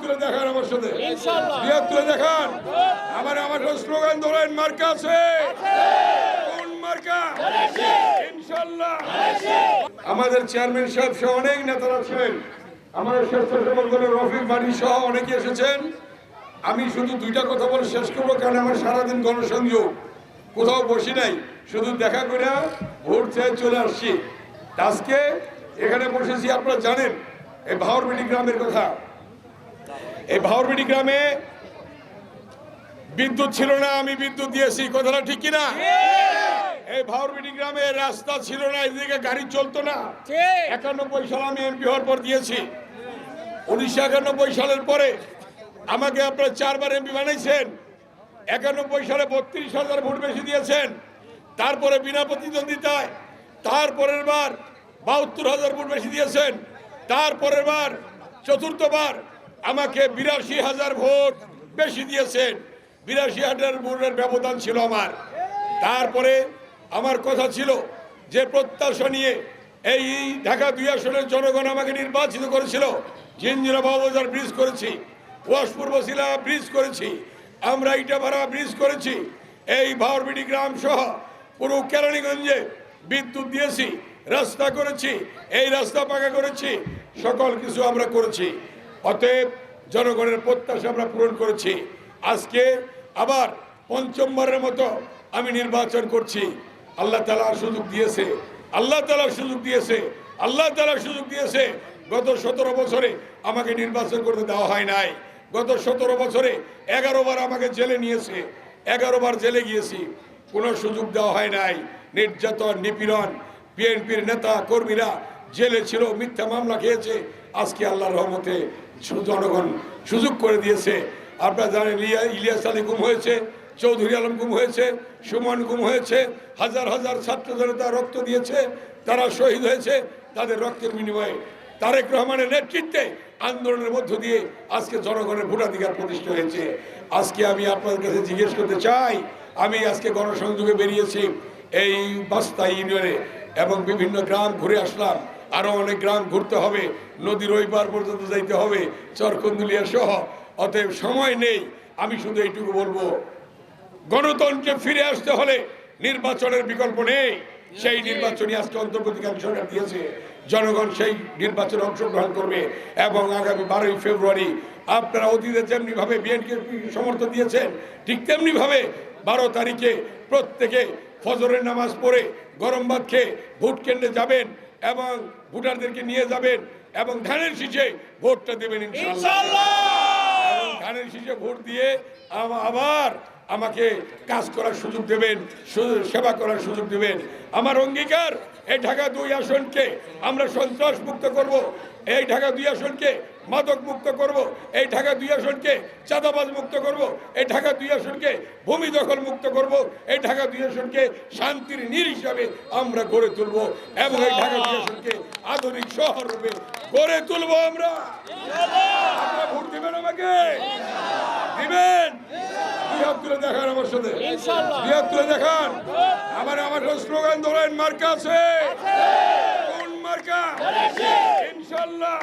তুলে দেখান আমার সাথে, তুলে দেখান। আমার স্লোগান ধরেন, মার্কা আছে, কোন মার্কা? ইনশাআল্লাহ। আমাদের চেয়ারম্যান সাহেব সহ অনেক নেতারা ছিলেন, আমাদের স্বেচ্ছাসেবক দলের রফিক বাড়ি সহ অনেকে এসেছেন। আমি শুধু দুইটা কথা বলে শেষ করবো, কারণ আমার সারাদিন গণসংযোগ, কোথাও বসি নাই, শুধু দেখা করে ভোট চেয়ে চলে আসছি। আজকে এখানে বসেছি, আপনারা জানেন এই ভাওরবেড়ি গ্রামের কথা। এই ভাওরবেড়ি গ্রামে বিদ্যুৎ ছিল না, আমি বিদ্যুৎ দিয়েছি, কথাটা ঠিক কিনা? এই ভাওরবেড়ি গ্রামে রাস্তা ছিল না, এদিকে গাড়ি চলতো না। 91 সালে আমি এমপি হওয়ার পর দিয়েছি। 1991 সালের পরে আমাকে আপনারা 4 বার এমপি বানাইছেন। 91 সালে 32,000 ভোট বেশি দিয়েছেন। তারপরে বিনা প্রতিদ্বন্দ্বিতায় তারপরের বার 72,000 ভোট বেশি দিয়েছেন। তারপরের বার চতুর্থবার আমাকে 82,000 ভোট বেশি দিয়েছেন। 82,000 ভোটের ব্যবধান ছিল আমার। তারপরে আমার কথা ছিল যে প্রত্যাশা নিয়ে এই ঢাকা 2 আসনের জনগণ আমাকে নির্বাচিত করেছিল। জিঞ্জিরা বাবুবাজার ব্রিজ করেছি, ওয়াশপুর বসিলা ব্রিজ করেছি, আমরা ইটাভাড়া ব্রিজ করেছি, এই ভাওরবেড়ি গ্রাম সহ পুরো কেরানীগঞ্জে বিদ্যুৎ দিয়েছি, রাস্তা করেছি, এই রাস্তা পাকা করেছি, সকল কিছু আমরা করেছি। অতএব জনগণের প্রত্যাশা আমরা পূরণ করেছি। আজকে আবার পঞ্চমবারের মতো আমি নির্বাচন করছি। আল্লাহ তাআলা সুযোগ দিয়েছে, আল্লাহ তাআলা সুযোগ দিয়েছে, আল্লাহ তাআলা সুযোগ দিয়েছে। গত 17 বছরে আমাকে নির্বাচন করতে দেওয়া হয় নাই। গত 17 বছরে 11 বার আমাকে জেলে নিয়েছে, 11 বার জেলে গিয়েছি, কোনো সুযোগ দেওয়া হয় নাই। নির্যাতন, নিপীড়ন, বিএনপির নেতা কর্মীরা জেলে ছিল, মিথ্যা মামলা খেয়েছে। আজকে আল্লাহর রহমতে জনগণ সুযোগ করে দিয়েছে। আপনারা জানেন ইলিয়াস আলী গুম হয়েছে, চৌধুরী আলম গুম হয়েছে, সুমন গুম হয়েছে, হাজার হাজার ছাত্র জনতা রক্ত দিয়েছে, তারা শহীদ হয়েছে। তাদের রক্তের বিনিময়ে তারেক রহমানের নেতৃত্বে আন্দোলনের মধ্য দিয়ে আজকে জনগণের ভোটাধিকার প্রতিষ্ঠা হয়েছে। আজকে আমি আপনাদের কাছে জিজ্ঞেস করতে চাই, আমি আজকে গণসংযোগে বেরিয়েছি এই বাস্তা ইউনিয়নে এবং বিভিন্ন গ্রাম ঘুরে আসলাম, আরো অনেক গ্রাম ঘুরতে হবে, নদীর ওই পার পর্যন্ত যাইতে হবে, চরকন্দুলিয়া সহ। অতএব সময় নেই, আমি শুধু এইটুকু বলবো, গণতন্ত্রে ফিরে আসতে হলে নির্বাচনের বিকল্প নেই। সেই নির্বাচনী আজকে অন্তর্বর্তীকালীন সরকার দিয়েছে, জনগণ সেই নির্বাচনে অংশগ্রহণ করবে। এবং আগামী 12ই ফেব্রুয়ারি আপনারা অতীতে যেমনি ভাবে বিএনপিকে সমর্থন দিয়েছেন, ঠিক তেমনি ভাবে 12 তারিখে প্রত্যেকে ফজরের নামাজ পড়ে গরম ভাত খেয়ে ভোট কেন্দ্রে যাবেন এবং ভোটারদেরকে নিয়ে যাবেন এবং ধানের শীষে ভোটটা দেবেন ইনশাআল্লাহ। ধানের শীষে ভোট দিয়ে আবার আমাকে কাজ করার সুযোগ দেবেন, সেবা করার সুযোগ দেবেন। আমার অঙ্গীকার, এই ঢাকা 2 আসনকে আমরা সন্ত্রাস মুক্ত করব, এই ঢাকা 2 আসনকে মাদক মুক্ত করব, এই ঢাকা 2 আসনকে চাঁদাবাজ মুক্ত করব, এই ঢাকা 2 আসনকে ভূমি দখল মুক্ত করব, এই ঢাকা 2 আসনকে শান্তির নীড় হিসাবে আমরা গড়ে তুলব এবং এই ঢাকা 2 আসনকে আধুনিক শহর রূপে গড়ে তুলব। আমরা ভোট দিবেন, আমাকে দিবেন। তুলে দেখান আমার সাথে, তুলে দেখান। আমার স্লোগান ধরেন, মার্কা আছে, কোন মার্কা? ইনশাআল্লাহ।